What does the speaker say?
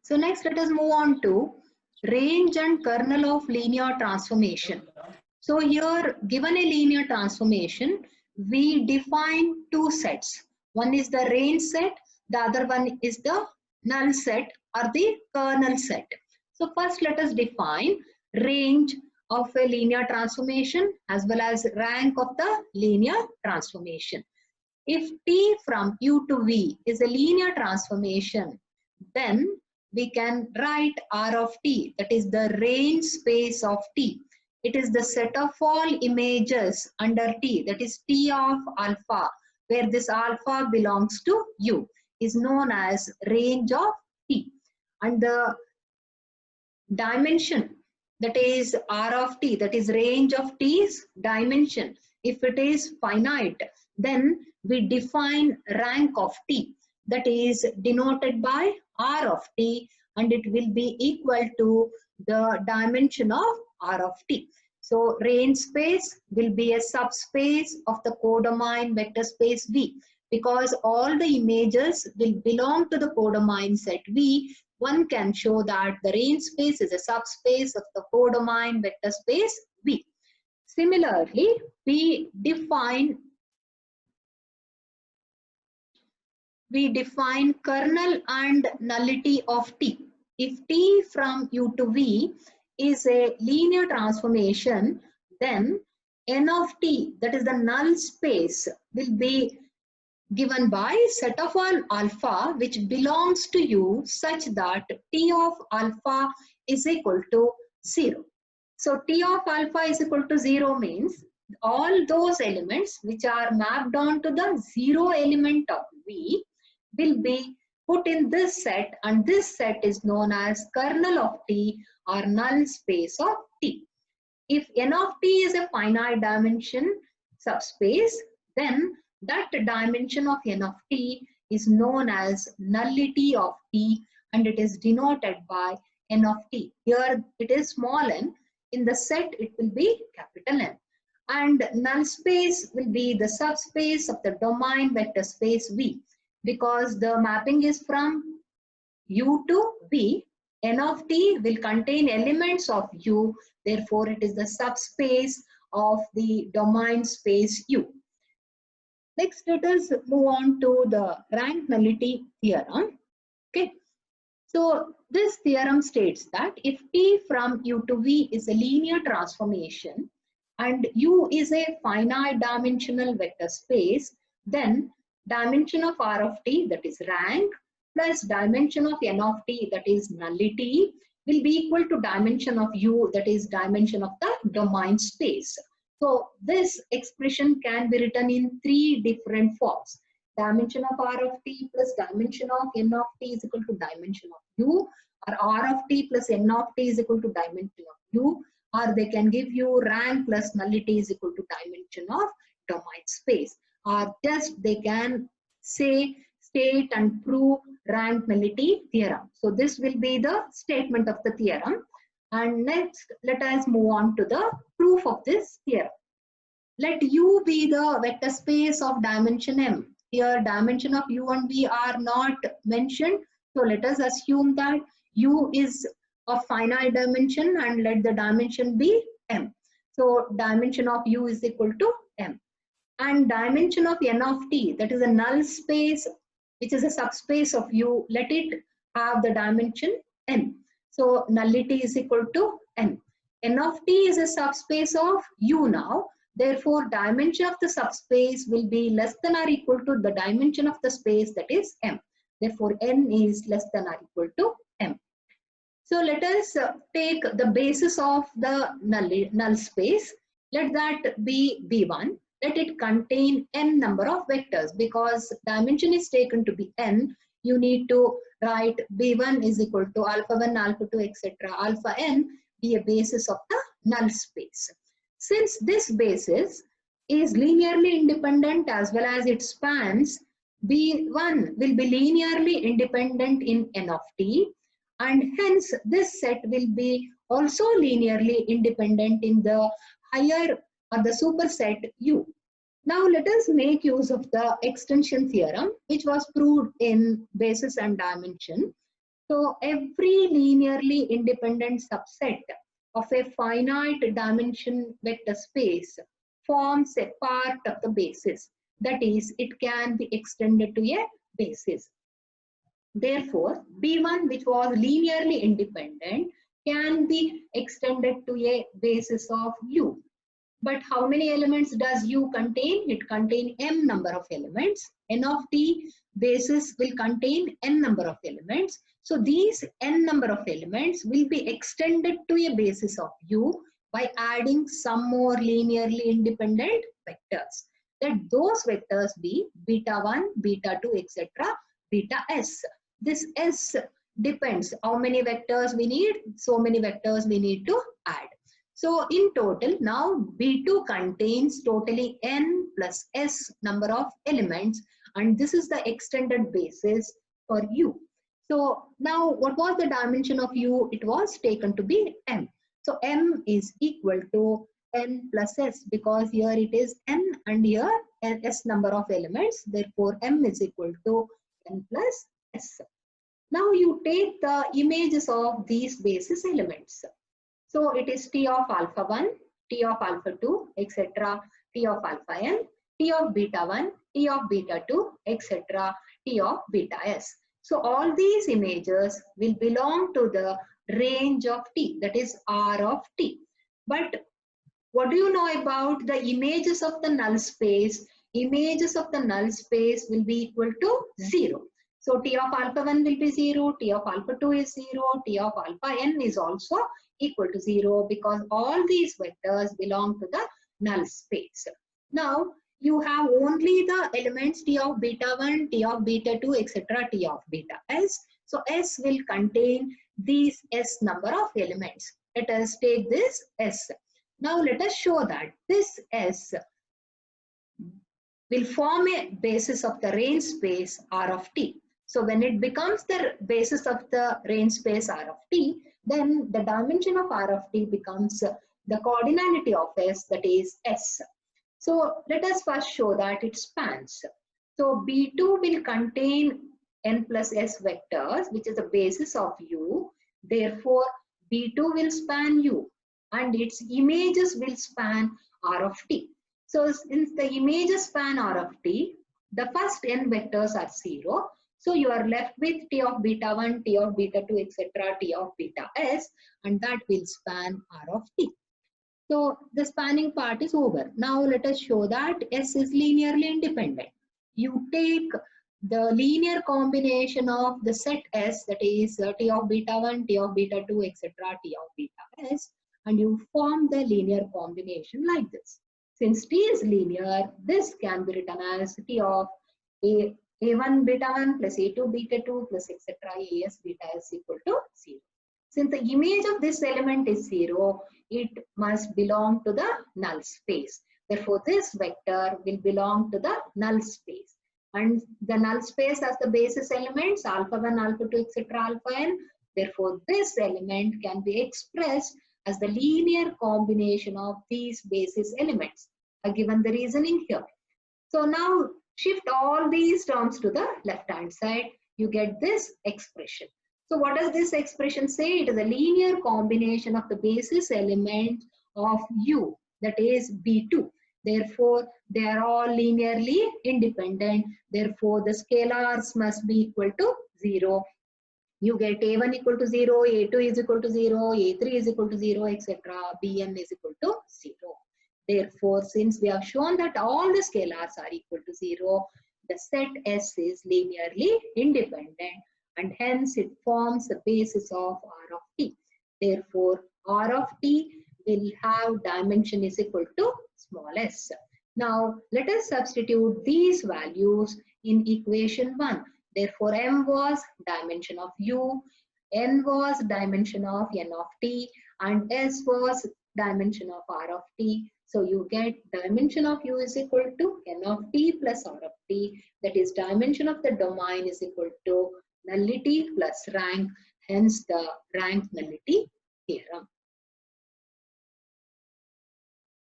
So next let us move on to range and kernel of linear transformation. So here, given a linear transformation, we define two sets. One is the range set, the other one is the null set or the kernel set. So first let us define range of a linear transformation as well as rank of the linear transformation. If T from U to V is a linear transformation, then we can write R of T, that is the range space of T. It is the set of all images under T, that is T of alpha, where this alpha belongs to U, is known as range of T. And the dimension, that is R of T, that is range of T's dimension, if it is finite, then we define rank of T, that is denoted by R of T, and it will be equal to the dimension of R of T. So range space will be a subspace of the codomain vector space V. Because all the images will belong to the codomain set V, one can show that the range space is a subspace of the codomain vector space V. Similarly, we define kernel and nullity of T. If T from U to V is a linear transformation, then N of T, that is the null space, will be given by set of all alpha which belongs to U such that T of alpha is equal to 0. So T of alpha is equal to 0 means all those elements which are mapped onto the 0 element of V will be put in this set, and this set is known as kernel of T or null space of T. If N of T is a finite dimension subspace, then that dimension of N of T is known as nullity of T, and it is denoted by N of T. Here it is small n, in the set it will be capital N. And null space will be the subspace of the domain vector space V. Because the mapping is from U to V, N of T will contain elements of U, therefore it is the subspace of the domain space U. Next, let us move on to the rank nullity theorem. Okay, so this theorem states that if T from U to V is a linear transformation and U is a finite dimensional vector space, then dimension of R of T, that is rank, plus dimension of N of T, that is nullity, will be equal to dimension of U, that is dimension of the domain space. So this expression can be written in three different forms. Dimension of R of T plus dimension of N of T is equal to dimension of U, or R of T plus N of T is equal to dimension of U, or they can give you rank plus nullity is equal to dimension of domain space. Or just they can say, state and prove rank nullity theorem. So this will be the statement of the theorem. And next, let us move on to the proof of this theorem. Let U be the vector space of dimension M. Here dimension of U and V are not mentioned. So let us assume that U is of finite dimension and let the dimension be M. So dimension of U is equal to M. And dimension of N of T, that is a null space which is a subspace of U, let it have the dimension N. So nullity is equal to N. N of T is a subspace of U now. Therefore, dimension of the subspace will be less than or equal to the dimension of the space, that is M. Therefore, N is less than or equal to M. So let us take the basis of the null space. Let that be B1. Let it contain n number of vectors. Because dimension is taken to be n, you need to write B1 is equal to alpha 1, alpha 2, etc. Alpha n be a basis of the null space. Since this basis is linearly independent as well as it spans, B1 will be linearly independent in N of T, and hence this set will be also linearly independent in the higher or the superset U. Now let us make use of the extension theorem, which was proved in basis and dimension. So every linearly independent subset of a finite dimension vector space forms a part of the basis. That is, it can be extended to a basis. Therefore, B1, which was linearly independent, can be extended to a basis of U. But how many elements does U contain? It contains m number of elements. N of t basis will contain n number of elements. So these n number of elements will be extended to a basis of U by adding some more linearly independent vectors. Let those vectors be beta 1, beta 2, etc. beta s. This s depends how many vectors we need. So many vectors we need to add. So in total, now B2 contains totally n plus s number of elements, and this is the extended basis for U. So now what was the dimension of U? It was taken to be m. So m is equal to n plus s, because here it is n and here s number of elements. Therefore, m is equal to n plus s. Now you take the images of these basis elements. So it is T of alpha 1, T of alpha 2, etc. T of alpha n, T of beta 1, T of beta 2, etc. T of beta s. So all these images will belong to the range of T, that is R of T. But what do you know about the images of the null space? Images of the null space will be equal to 0. So T of alpha 1 will be 0, T of alpha 2 is 0, T of alpha n is also equal to 0, because all these vectors belong to the null space. Now you have only the elements T of beta 1, T of beta 2, etc. T of beta s. So S will contain these S number of elements. Let us take this S. Now let us show that this S will form a basis of the range space R of T. So when it becomes the basis of the range space R of T, then the dimension of R of T becomes the cardinality of S, that is S. So let us first show that it spans. So B2 will contain n plus s vectors, which is the basis of U. Therefore, B2 will span U and its images will span R of T. So since the images span R of T, the first n vectors are 0. So you are left with T of beta 1, T of beta 2, etc. T of beta s, and that will span R of T. So the spanning part is over. Now let us show that S is linearly independent. You take the linear combination of the set S, that is T of beta 1, T of beta 2, etc. T of beta s, and you form the linear combination like this. Since T is linear, this can be written as T of A1 beta 1 plus A2 beta 2 plus etc. AS beta s equal to 0. Since the image of this element is 0, it must belong to the null space. Therefore, this vector will belong to the null space. And the null space has the basis elements alpha 1, alpha 2, etc. alpha n. Therefore, this element can be expressed as the linear combination of these basis elements. I've given the reasoning here. So now shift all these terms to the left hand side. You get this expression. So what does this expression say? It is a linear combination of the basis element of U, that is B2. Therefore, they are all linearly independent. Therefore, the scalars must be equal to 0. You get A1 equal to 0, A2 is equal to 0, A3 is equal to 0, etc. Bn is equal to 0. Therefore, since we have shown that all the scalars are equal to 0, the set S is linearly independent, and hence it forms the basis of R of T. Therefore, R of T will have dimension is equal to small s. Now, let us substitute these values in equation 1. Therefore, M was dimension of U, N was dimension of N of T, and S was dimension of R of T. So you get dimension of U is equal to N of T plus R of T. That is, dimension of the domain is equal to nullity plus rank, hence the rank nullity theorem.